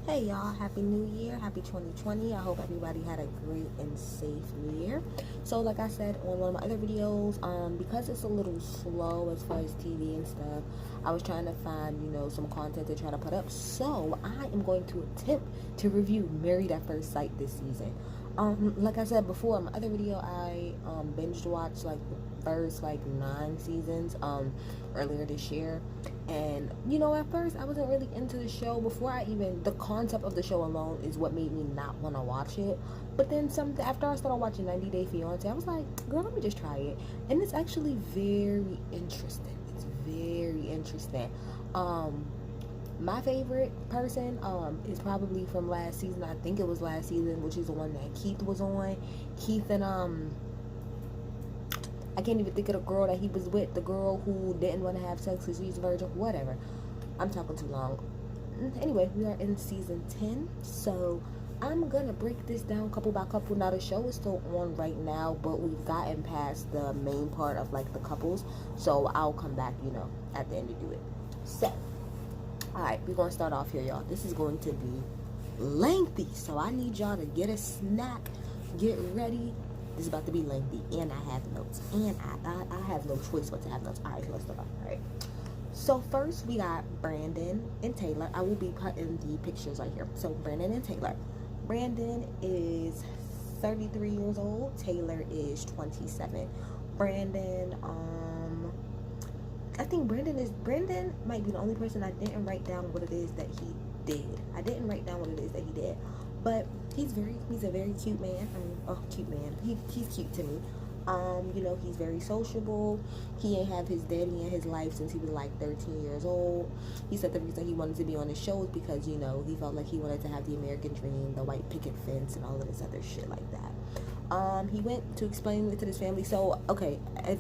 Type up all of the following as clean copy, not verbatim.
Hey y'all, happy new year, happy 2020. I hope everybody had a great and safe new year. So like I said on one of my other videos, because it's a little slow as far as TV and stuff, I was trying to find, some content to try to put up. So I am going to attempt to review Married at First Sight this season. Like I said before in my other video, I binged watched like the first like 9 seasons earlier this year. And at first I wasn't really into the show. Before I even, the concept of the show alone is what made me not want to watch it. But then after I started watching 90 Day Fiance, I was like, girl, let me just try it. And it's actually very interesting. It's very interesting. My favorite person is probably from last season. I think it was last season, which is the one that Keith was on. Keith and I can't even think of the girl that he was with. The girl who didn't want to have sex because she's a virgin. Whatever. I'm talking too long. Anyway, we are in season 10. So I'm going to break this down couple by couple. Now, the show is still on right now, but we've gotten past the main part of like the couples. So I'll come back, at the end to do it. So, alright, we're going to start off here, y'all. This is going to be lengthy. So I need y'all to get a snack, get ready. This is about to be lengthy, and I have notes, and I have no choice but to have notes. All right, so let's start off. All right. So first, we got Brandon and Taylor. I will be putting the pictures right here. So Brandon and Taylor. Brandon is 33 years old. Taylor is 27. Brandon, I think Brandon might be the only person I didn't write down what it is that he did. I didn't write down what it is that he did. But he's a very cute man. Cute man. He's cute to me. He's very sociable. He ain't have his daddy in his life since he was like 13 years old. He said the reason he wanted to be on the show is because, he felt like he wanted to have the American dream, the white picket fence, and all of this other shit like that. He went to explain it to his family. So, okay, if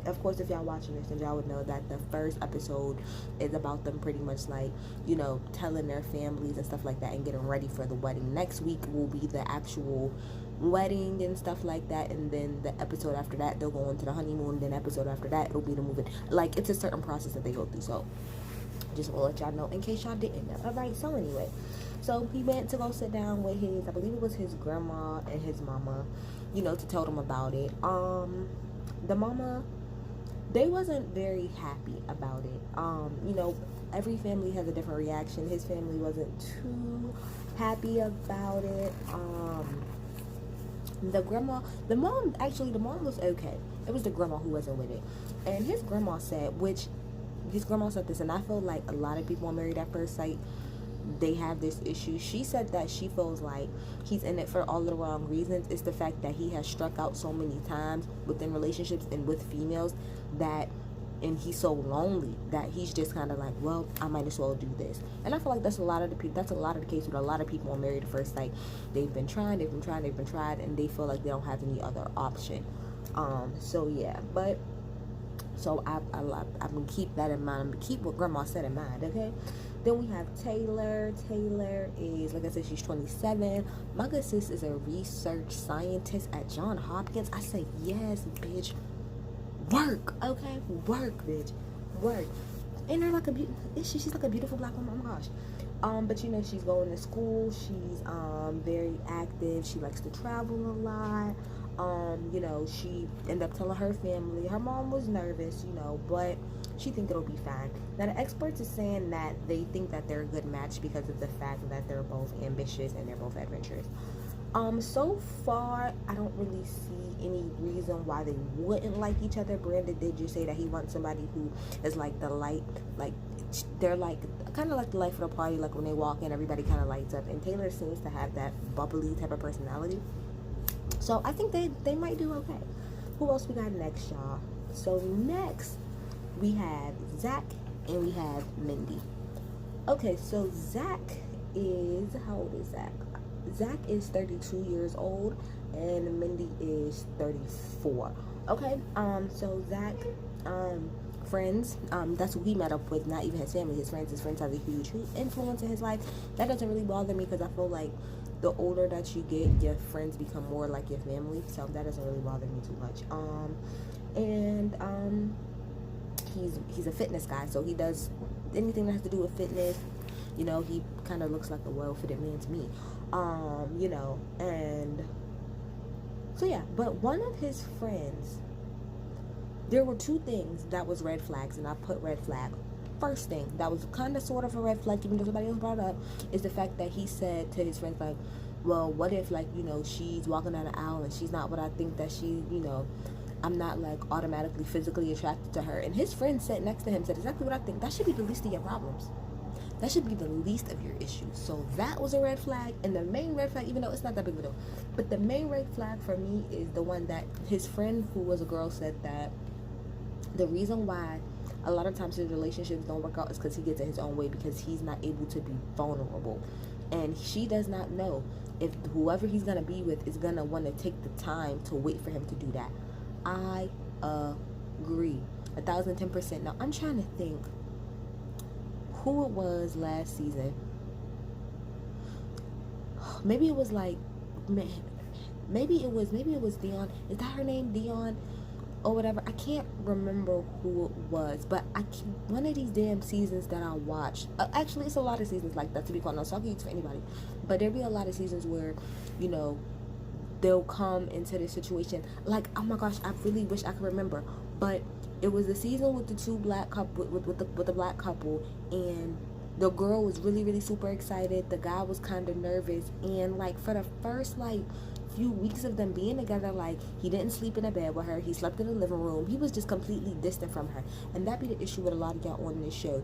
of course, if y'all watching this, then y'all would know that the first episode is about them pretty much like, telling their families and stuff like that and getting ready for the wedding. Next week will be the actual wedding and stuff like that, and then the episode after that they'll go into the honeymoon, then episode after that it'll be the moving. Like, it's a certain process that they go through. So just want to let y'all know in case y'all didn't know. Alright, so anyway, so he went to go sit down with his, I believe it was his grandma and his mama, to tell them about it. The mama, they wasn't very happy about it. Every family has a different reaction. His family wasn't too happy about it. The mom was okay. It was the grandma who wasn't with it. And his grandma said this, and I feel like a lot of people on Married at First Sight, they have this issue. She said that she feels like he's in it for all the wrong reasons. It's the fact that he has struck out so many times within relationships and with females and he's so lonely that he's just kind of like, well, I might as well do this. And I feel like that's a lot of the case with a lot of people on Married at First Sight. They've been tried, and they feel like they don't have any other option. So yeah, but so I'm gonna keep that in mind. I'm gonna keep what Grandma said in mind, okay? Then we have Taylor. Taylor is, like I said, she's 27. My good sis is a research scientist at Johns Hopkins. I say, yes, bitch. Work, okay? Work, bitch. Work. And they're like she's like a beautiful black woman. Oh my gosh. But she's going to school. She's very active. She likes to travel a lot. She ended up telling her family. Her mom was nervous, but she think it'll be fine. Now, the experts are saying that they think that they're a good match because of the fact that they're both ambitious and they're both adventurous. So far, I don't really see any reason why they wouldn't like each other. Brandon did just say that he wants somebody who is like the light, like they're like kind of like the life of the party. Like when they walk in, everybody kind of lights up. And Taylor seems to have that bubbly type of personality. So I think they might do okay. Who else we got next, y'all? So next we have Zach and we have Mindy. Okay, so Zach is, how old is Zach? Zach is 32 years old and Mindy is 34. Okay, so Zach, friends, that's who he met up with, not even his family, his friends. His friends have a huge influence in his life. That doesn't really bother me because I feel like the older that you get, your friends become more like your family, so that doesn't really bother me too much. He's a fitness guy, so he does anything that has to do with fitness. You know, he kind of looks like a well-fitted man to me. You know, and so yeah, but one of his friends, there were two things that was red flags, and I put red flag. First thing that was kind of sort of a red flag, even though somebody else brought it up, is the fact that he said to his friends, like, well, what if, like, you know, she's walking down the aisle and she's not what I think that she, you know, I'm not, like, automatically physically attracted to her. And his friend sat next to him, said exactly what I think. That should be the least of your problems. That should be the least of your issues. So that was a red flag. And the main red flag, even though it's not that big of a deal, but the main red flag for me is the one that his friend, who was a girl, said that the reason why a lot of times his relationships don't work out is because he gets in his own way, because he's not able to be vulnerable. And she does not know if whoever he's going to be with is going to want to take the time to wait for him to do that. I agree 1,010%. Now, I'm trying to think who it was last season. Maybe it was like, maybe it was Dion. Is that her name, Dion? Or whatever. I can't remember who it was, but one of these damn seasons that I watched, actually it's a lot of seasons like that, to be quite honest, so I can use for anybody, but there'll be a lot of seasons where, you know, they'll come into this situation, like, oh my gosh, I really wish I could remember, but it was the season with the two black couple, with the black couple, and the girl was really, really super excited, the guy was kind of nervous, and like for the first like few weeks of them being together, like, he didn't sleep in a bed with her, he slept in the living room, he was just completely distant from her. And that be the issue with a lot of y'all on this show.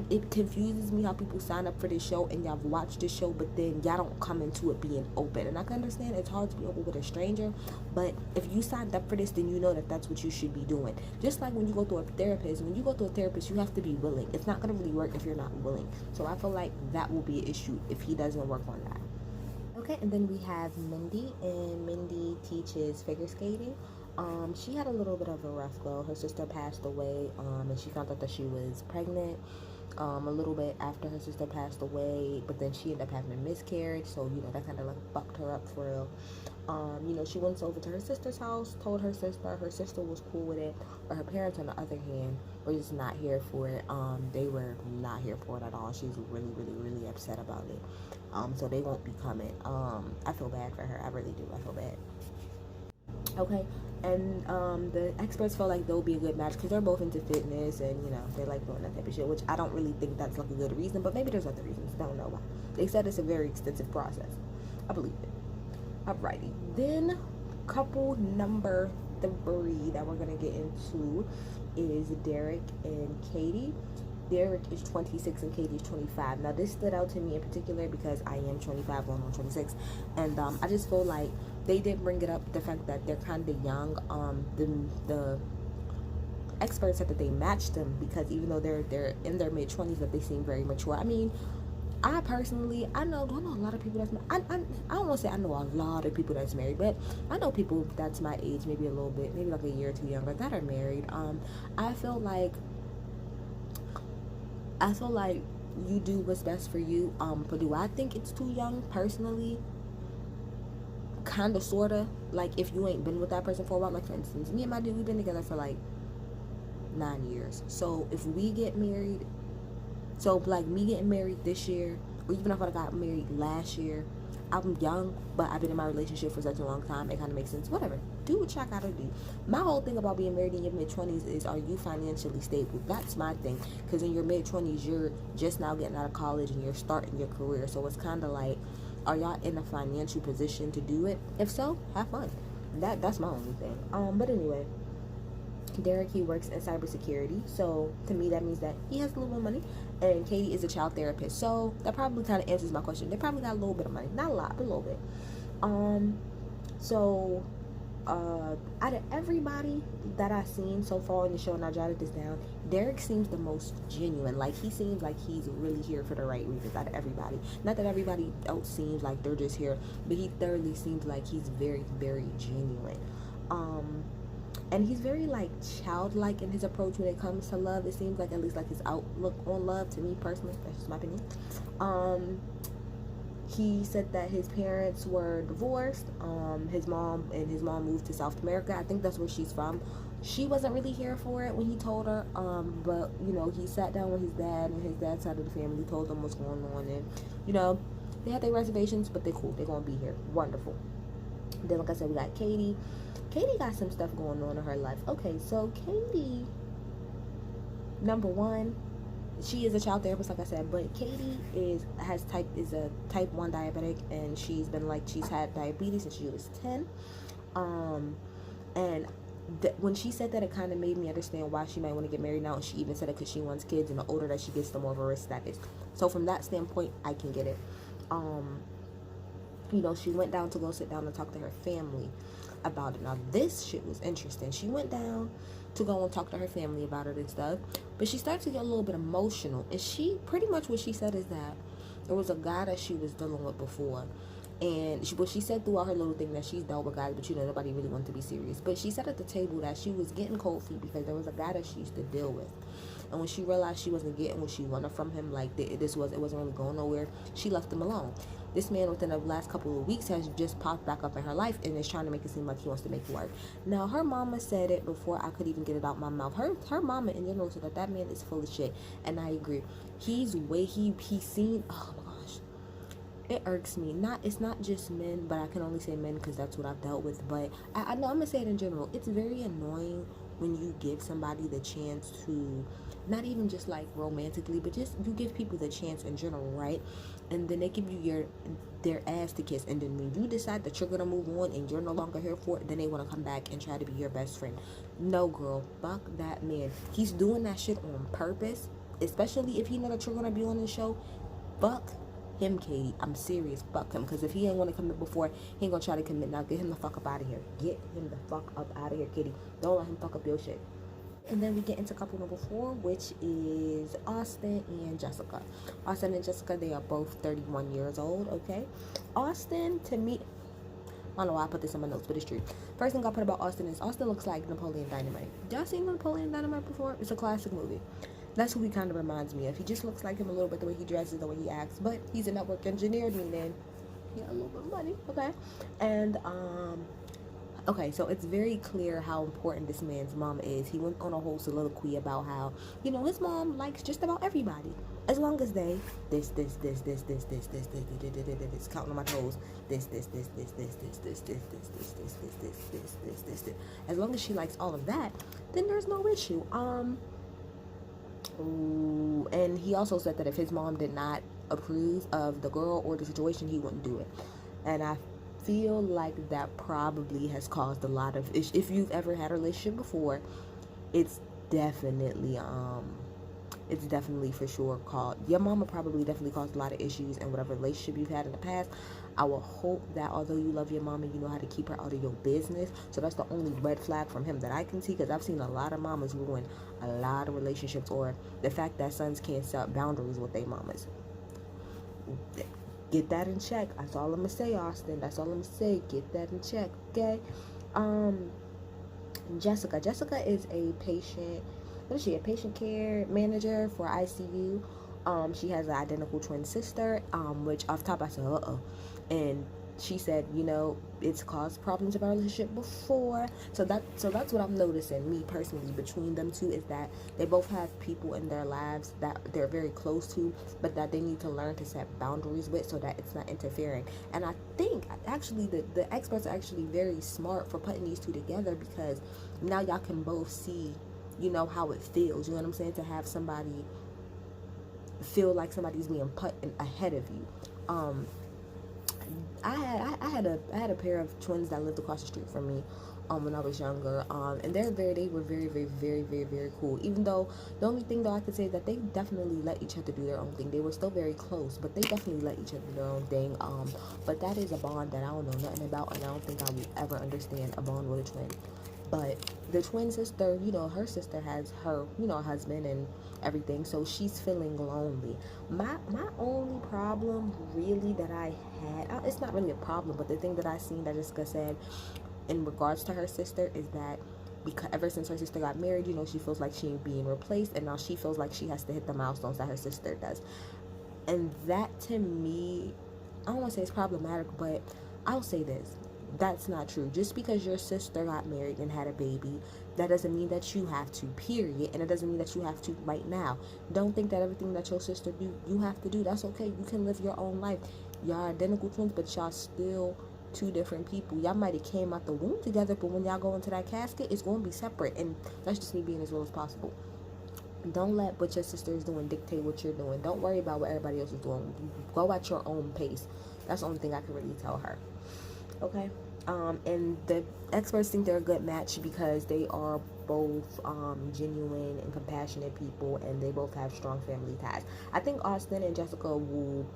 It confuses me how people sign up for this show and y'all watch this show, but then y'all don't come into it being open. And I can understand it's hard to be open with a stranger, but if you signed up for this, then you know that that's what you should be doing. Just like when you go to a therapist, you have to be willing. It's not going to really work if you're not willing. So I feel like that will be an issue if he doesn't work on that. Okay, and then we have Mindy, and Mindy teaches figure skating. She had a little bit of a rough go. Her sister passed away, and she found out that she was pregnant a little bit after her sister passed away, but then she ended up having a miscarriage, so, you know, that kind of like fucked her up for real. You know, she went over to her sister's house, told her sister was cool with it, but her parents, on the other hand, were just not here for it. They were not here for it at all. She's really, really, really upset about it. So they won't be coming. I feel bad for her. I really do. I feel bad. Okay, and the experts feel like they'll be a good match because they're both into fitness, and, you know, they like doing that type of shit, which I don't really think that's like a good reason, but maybe there's other reasons. Don't know why. They said it's a very extensive process. I believe it. Alrighty, then couple number 3 that we're gonna get into is Derek and Katie. Derek is 26 and Katie is 25. Now, this stood out to me in particular because I am 25 going on 26, and I just feel like they did bring it up, the fact that they're kind of young. The experts said that they matched them because even though they're in their mid-20s, that they seem very mature. I mean, I personally, I know a lot of people that's I don't want to say I know a lot of people that's married, but I know people that's my age, maybe a little bit, maybe like a year or two younger, that are married. I feel like you do what's best for you. But do I think it's too young? Personally, kind of, sort of. Like, if you ain't been with that person for a while, like, for instance, me and my dude, we've been together for like 9 years. So if we get married, so like me getting married this year, or even if I got married last year, I'm young, but I've been in my relationship for such a long time, it kind of makes sense. Whatever, do what y'all gotta do. My whole thing about being married in your mid-20s is, are you financially stable? That's my thing, because in your mid-20s, you're just now getting out of college and you're starting your career. So it's kind of like, are y'all in a financial position to do it? If so, have fun. That's my only thing. But anyway, Derek, he works in cybersecurity, so to me that means that he has a little bit of money, and Katie is a child therapist, so that probably kind of answers my question. They probably got a little bit of money, not a lot, but a little bit. So out of everybody that I've seen so far in the show, and I jotted this down, Derek seems the most genuine. Like, he seems like he's really here for the right reasons out of everybody. Not that everybody else seems like they're just here, but he thoroughly seems like he's very, very genuine. And he's very, like, childlike in his approach when it comes to love. It seems like, at least, like, his outlook on love, to me personally, that's just my opinion. He said that his parents were divorced. His mom moved to South America. I think that's where she's from. She wasn't really here for it when he told her, but you know, he sat down with his dad, and his dad's side of the family told them what's going on, and you know, they had their reservations, but they're cool, they're gonna be here. Wonderful. Then, like I said, we got Katie. Katie got some stuff going on in her life. Okay, so Katie, number one, she is a child therapist, like I said, but Katie is a type 1 diabetic, and she's had diabetes since she was 10. And when she said that, it kind of made me understand why she might want to get married now. And she even said it because she wants kids, and the older that she gets, the more of a risk that is. So from that standpoint, I can get it. You know, she went down to go sit down and talk to her family about it. Now, this shit was interesting. She went down to go and talk to her family about it and stuff, but she started to get a little bit emotional. And she, pretty much what she said is that there was a guy that she was dealing with before. And she said throughout her little thing that she's dealt with guys, but you know, nobody really wanted to be serious. But she said at the table that she was getting cold feet because there was a guy that she used to deal with. And when she realized she wasn't getting what she wanted from him, like it wasn't really going nowhere, she left him alone. This man, within the last couple of weeks, has just popped back up in her life and is trying to make it seem like he wants to make it work. Now, her mama said it before I could even get it out my mouth. Her mama in general said that man is full of shit, and I agree. He's seen. Oh my gosh, it irks me. It's not just men, but I can only say men because that's what I've dealt with. But I know I'm gonna say it in general. It's very annoying when you give somebody the chance to, not even just like romantically, but just you give people the chance in general, right? And then they give you their ass to kiss, and then when you decide that you're gonna move on and you're no longer here for it, then they want to come back and try to be your best friend. No, girl, fuck that man. He's doing that shit on purpose, especially if he know that you're gonna be on the show. Fuck him, Katie. I'm serious. Fuck him. Because if he ain't want to commit before, he ain't gonna try to commit now. Get him the fuck up out of here. Get him the fuck up out of here, Katie. Don't let him fuck up your shit. And then we get into couple number 4, which is Austin and Jessica. Austin and Jessica, they are both 31 years old, okay? Austin, to me, I don't know why I put this in my notes, but it's true. First thing I put about Austin is Austin looks like Napoleon Dynamite. Y'all seen Napoleon Dynamite before? It's a classic movie. That's who he kind of reminds me of. He just looks like him a little bit, the way he dresses, the way he acts. But he's a network engineer, meaning he got a little bit of money, okay? And, okay, so it's very clear how important this man's mom is. He went on a whole soliloquy about how, you know, his mom likes just about everybody. As long as they, counting on my toes, as long as she likes all of that, then there's no issue. And he also said that if his mom did not approve of the girl or the situation, he wouldn't do it. And I feel like that probably has caused a lot of, if you've ever had a relationship before, it's definitely for sure your mama probably definitely caused a lot of issues in whatever relationship you've had in the past. I will hope that although you love your mama, you know how to keep her out of your business. So that's the only red flag from him that I can see, because I've seen a lot of mamas ruin a lot of relationships, or the fact that sons can't set boundaries with their mamas. Get that in check. That's all I'm gonna say, Austin. That's all I'm gonna say. Get that in check, okay? Jessica is a patient. What is she? A patient care manager for ICU. She has an identical twin sister. Which off top I said, and she said, you know, it's caused problems in our relationship before. So that's what I'm noticing, me personally, between them two, is that they both have people in their lives that they're very close to, but that they need to learn to set boundaries with, so that it's not interfering. And I think actually the experts are actually very smart for putting these two together, because now y'all can both see, you know, how it feels. You know what I'm saying? To have somebody feel like somebody's being put ahead of you. I had a pair of twins that lived across the street from me when I was younger, and they were very, very, very, very, very cool. Even though the only thing though I could say is that they definitely let each other do their own thing. They were still very close, but they definitely let each other do their own thing. But that is a bond that I don't know nothing about, and I don't think I will ever understand a bond with a twin. But the twin sister, you know, her sister has her, you know, husband and everything, so she's feeling lonely. My only problem really that I had, it's not really a problem, but the thing that I seen that Jessica said in regards to her sister is that because ever since her sister got married, you know, she feels like she ain't being replaced, and now she feels like she has to hit the milestones that her sister does. And that, to me, I don't want to say it's problematic, but I'll say this: That's not true. Just because your sister got married and had a baby, that doesn't mean that you have to, period. And it doesn't mean that you have to right now. Don't think that everything that your sister do, you have to do. That's okay. You can live your own life. Y'all are identical twins, but y'all still two different people. Y'all might have came out the womb together, but when y'all go into that casket, it's going to be separate. And that's just me being as real as possible. Don't let what your sister is doing dictate what you're doing. Don't worry about what everybody else is doing. Go at your own pace. That's the only thing I can really tell her. Okay? And the experts think they're a good match because they are both genuine and compassionate people, and they both have strong family ties. I think Austin and Jessica will.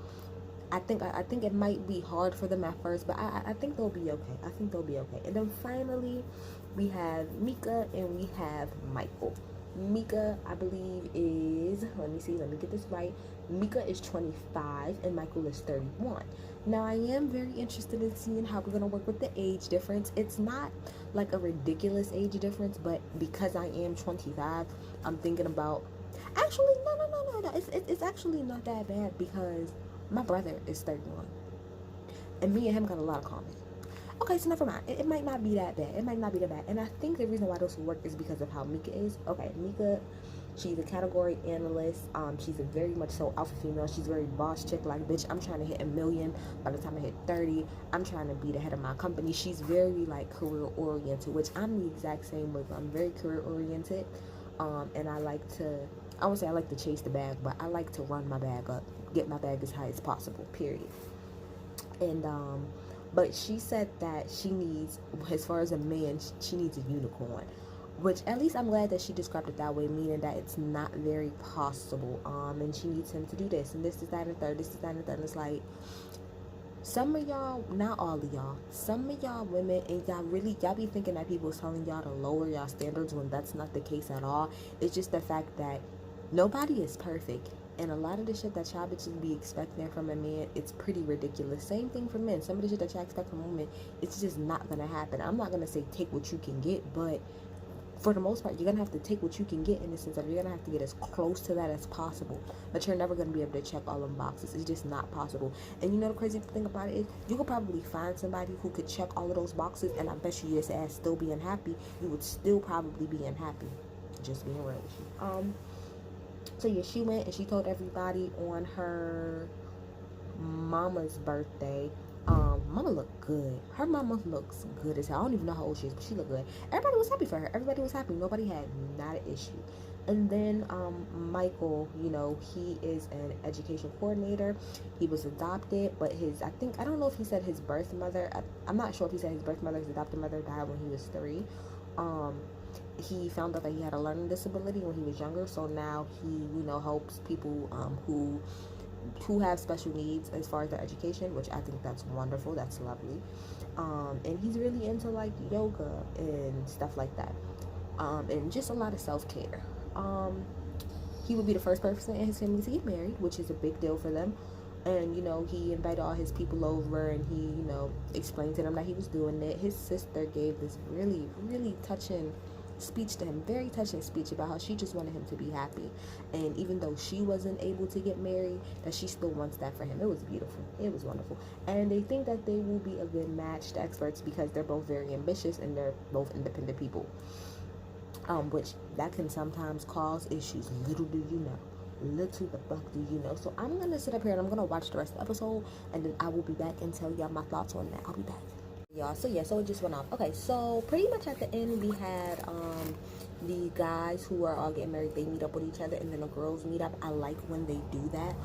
I think it might be hard for them at first, but I think they'll be okay. I think they'll be okay. And then finally, we have Mika and we have Michael. Mika, I believe, is, let me get this right. Mika is 25 and Michael is 31. Now, I am very interested in seeing how we're going to work with the age difference. It's not like a ridiculous age difference, but because I am 25, I'm thinking about, actually, no. It's actually not that bad because my brother is 31. And me and him got a lot of common. Okay, so never mind. It might not be that bad. It might not be that bad. And I think the reason why those will work is because of how Mika is. Okay, Mika, she's a category analyst. She's a very much so alpha female. She's very boss chick. Like, bitch, I'm trying to hit 1 million. By the time I hit 30, I'm trying to be the head of my company. She's very, like, career oriented, which I'm the exact same way. I'm very career oriented. And I like to, I won't say I like to chase the bag, but I like to run my bag up, get my bag as high as possible, period. And, but she said that she needs, as far as a man, she needs a unicorn. Which, at least I'm glad that she described it that way, meaning that it's not very possible. And she needs him to do this, and this, that, and the third, this, that, and the third. And it's like, some of y'all, not all of y'all, some of y'all women, and y'all be thinking that people is telling y'all to lower y'all standards when that's not the case at all. It's just the fact that nobody is perfect. And a lot of the shit that y'all bitches be expecting from a man, it's pretty ridiculous. Same thing for men. Some of the shit that y'all expect from women, it's just not going to happen. I'm not going to say take what you can get, but for the most part, you're going to have to take what you can get in the sense that you're going to have to get as close to that as possible. But you're never going to be able to check all them boxes. It's just not possible. And you know the crazy thing about it is, you could probably find somebody who could check all of those boxes, and I bet you your ass still be unhappy. You would still probably be unhappy. Just being real with you. So yeah, she went and she told everybody on her mama's birthday. Mama looked good. Her mama looks good as hell. I don't even know how old she is, but she looked good. Everybody was happy for her. Everybody was happy. Nobody had not an issue. And then Michael, you know, he is an education coordinator. He was adopted, but I don't know if he said his birth mother. I'm not sure if he said his birth mother, his adopted mother died when he was 3. He found out that he had a learning disability when he was younger, so now he, you know, helps people who have special needs as far as their education, which I think that's wonderful. That's lovely. And he's really into like yoga and stuff like that, and just a lot of self-care. He would be the first person in his family to get married, which is a big deal for them. And, you know, he invited all his people over, and he, you know, explained to them that he was doing it. His sister gave this really, really touching speech to him, very touching speech about how she just wanted him to be happy. And even though she wasn't able to get married, that she still wants that for him. It was beautiful. It was wonderful. And they think that they will be a good match, the experts, because they're both very ambitious and they're both independent people. Which that can sometimes cause issues. Little do you know. Little the fuck do you know. So I'm going to sit up here and I'm going to watch the rest of the episode, and then I will be back and tell y'all my thoughts on that. I'll be back. Y'all, so it just went off. Okay, so pretty much at the end we had the guys who are all getting married, they meet up with each other, and then the girls meet up. I like when they do that,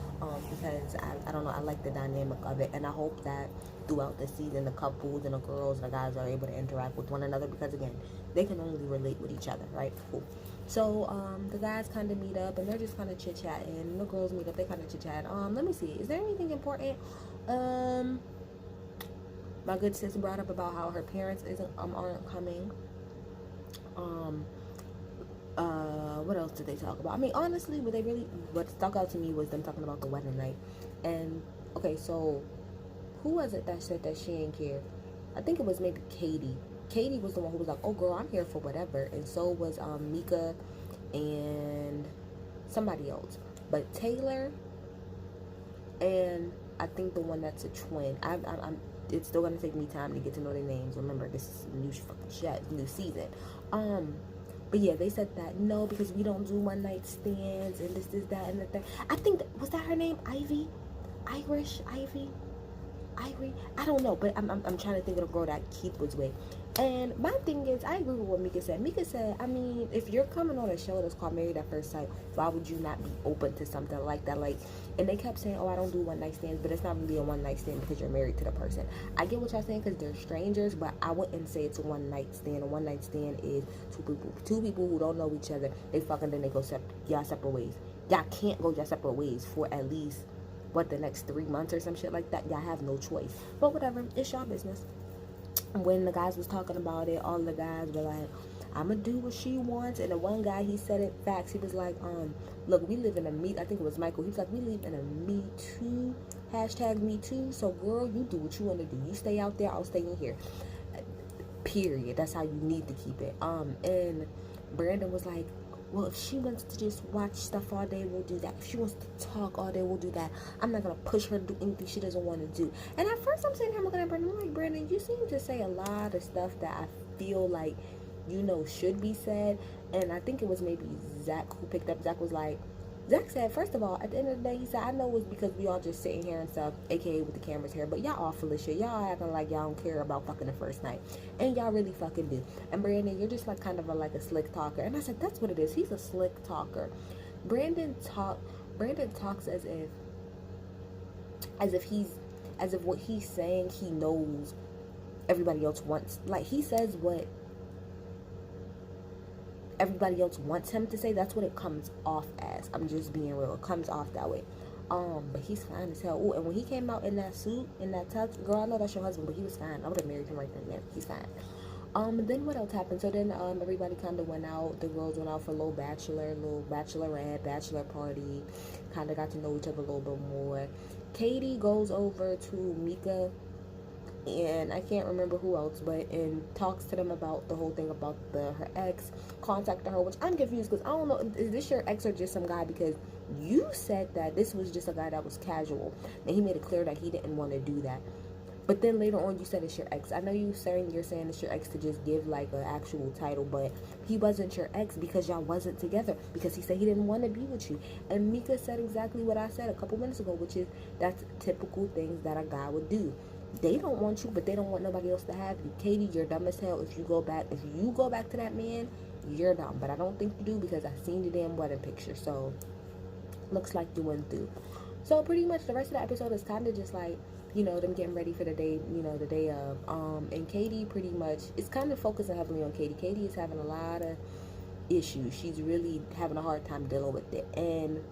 because I don't know, I like the dynamic of it, and I hope that throughout the season the couples and the girls and the guys are able to interact with one another, because again, they can only relate with each other, right? Cool. So the guys kind of meet up and they're just kind of chit-chatting, and the girls meet up, they kind of chit-chat. Let me see, is there anything important? My good sis brought up about how her parents aren't coming. What else did they talk about? I mean, honestly, what stuck out to me was them talking about the wedding night. And okay, so who was it that said that she didn't care? I think it was maybe Katie. Katie was the one who was like, "Oh, girl, I'm here for whatever," and so was Mika and somebody else. But Taylor and I think the one that's a twin. it's still gonna take me time to get to know their names. Remember, this is new fucking shit, new season. But yeah, they said that no, because we don't do one night stands and this, that, and the thing. I think was that her name, Ivy, Irish, Ivy. Irie, I don't know, but I'm trying to think of the girl that Keith was with. And my thing is, I agree with what Mika said. Mika said, I mean, if you're coming on a show that's called Married at First Sight, why would you not be open to something like that? Like, and they kept saying, oh, I don't do one night stands, but it's not really a one night stand because you're married to the person. I get what y'all saying because they're strangers, but I wouldn't say it's a one night stand. A one night stand is two people who don't know each other. They fucking, then they go y'all separate ways. Y'all can't go y'all separate ways for at least the next 3 months or some shit like that. Y'all have no choice, but whatever, it's y'all business. When the guys was talking about it, all the guys were like, I'ma do what she wants. And the one guy, he said it facts. He was like, look, we live in a I think it was Michael. He was like, we live in a Me Too, hashtag Me Too. So girl, you do what you want to do. You stay out there, I'll stay in here. Period. That's how you need to keep it. And Brandon was like, well, if she wants to just watch stuff all day, we'll do that. If she wants to talk all day, we'll do that. I'm not going to push her to do anything she doesn't want to do. And at first, I'm sitting here looking at Brandon. I'm like, Brandon, you seem to say a lot of stuff that I feel like, you know, should be said. And I think it was maybe Zach who picked up. Zach said, first of all, at the end of the day, he said, I know it's because we all just sitting here and stuff, aka with the cameras here, but y'all all full of shit. Y'all acting like y'all don't care about fucking the first night. And y'all really fucking do. And Brandon, you're just like kind of like a slick talker. And I said, that's what it is. He's a slick talker. Brandon talks as if what he's saying, he knows everybody else wants. Like, he says what everybody else wants him to say. That's what it comes off as. I'm just being real. It comes off that way. But he's fine as hell. Ooh, and when he came out in that suit, in that tux, girl, I know that's your husband, but he was fine. I would have married him right then and there. He's fine. Then what else happened? So then everybody kind of went out. The girls went out for a little bachelorette, bachelor party. Kind of got to know each other a little bit more. Katie goes over to Mika and I can't remember who else, and talks to them about the whole thing about her ex contacting her, which I'm confused because I don't know, is this your ex or just some guy? Because you said that this was just a guy that was casual, and he made it clear that he didn't want to do that. But then later on, you said it's your ex. I know you're saying it's your ex to just give like an actual title, but he wasn't your ex because y'all wasn't together, because he said he didn't want to be with you. And Mika said exactly what I said a couple minutes ago, which is that's typical things that a guy would do. They don't want you, but they don't want nobody else to have you. Katie, you're dumb as hell. If you go back to that man, you're dumb. But I don't think you do, because I seen the damn wedding picture. So looks like you went through. So pretty much the rest of the episode is kind of just like, you know, them getting ready for the day, the day of. And Katie pretty much is kind of focusing heavily on Katie. Katie is having a lot of issues. She's really having a hard time dealing with it. And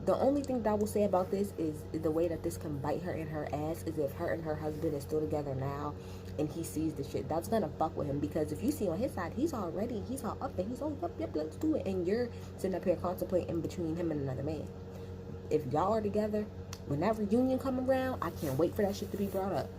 the only thing that I will say about this is the way that this can bite her in her ass is if her and her husband is still together now and he sees the shit. That's gonna fuck with him, because if you see on his side, he's all up and he's all, yep, let's do it. And you're sitting up here contemplating between him and another man. If y'all are together, when that reunion come around, I can't wait for that shit to be brought up.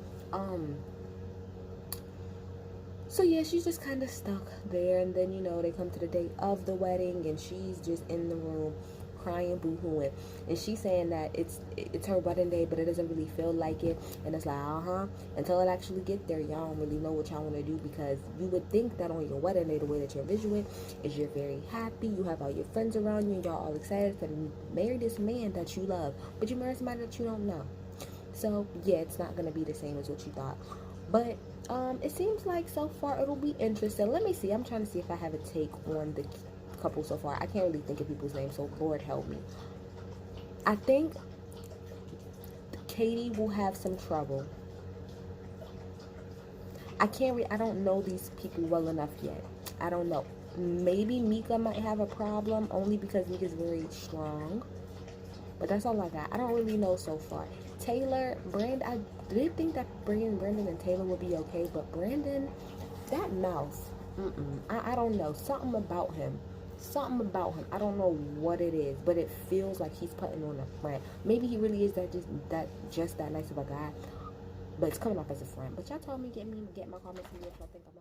So yeah, she's just kind of stuck there. And then, they come to the day of the wedding and she's just in the room crying, boo-hooing, and she's saying that it's her wedding day, but it doesn't really feel like it. And it's like, until it actually get there, y'all don't really know what y'all want to do, because you would think that on your wedding day, the way that you're envisioning is you're very happy, you have all your friends around you, and y'all all excited to marry this man that you love, but you marry somebody that you don't know. So yeah, it's not gonna be the same as what you thought. But it seems like so far it'll be interesting. Let me see. I'm trying to see if I have a take on the couple so far. I can't really think of people's names, so Lord help me. I think Katie will have some trouble. I don't know these people well enough yet. I don't know. Maybe Mika might have a problem, only because Mika's very strong. But that's all I got. I don't really know so far. Taylor, I did think that bringing Brandon and Taylor would be okay, but Brandon, that mouth, I don't know. Something about him. I don't know what it is, but it feels like he's putting on a front. Maybe he really is just that nice of a guy, but it's coming off as a friend. But y'all told me, get my comments and what y'all think about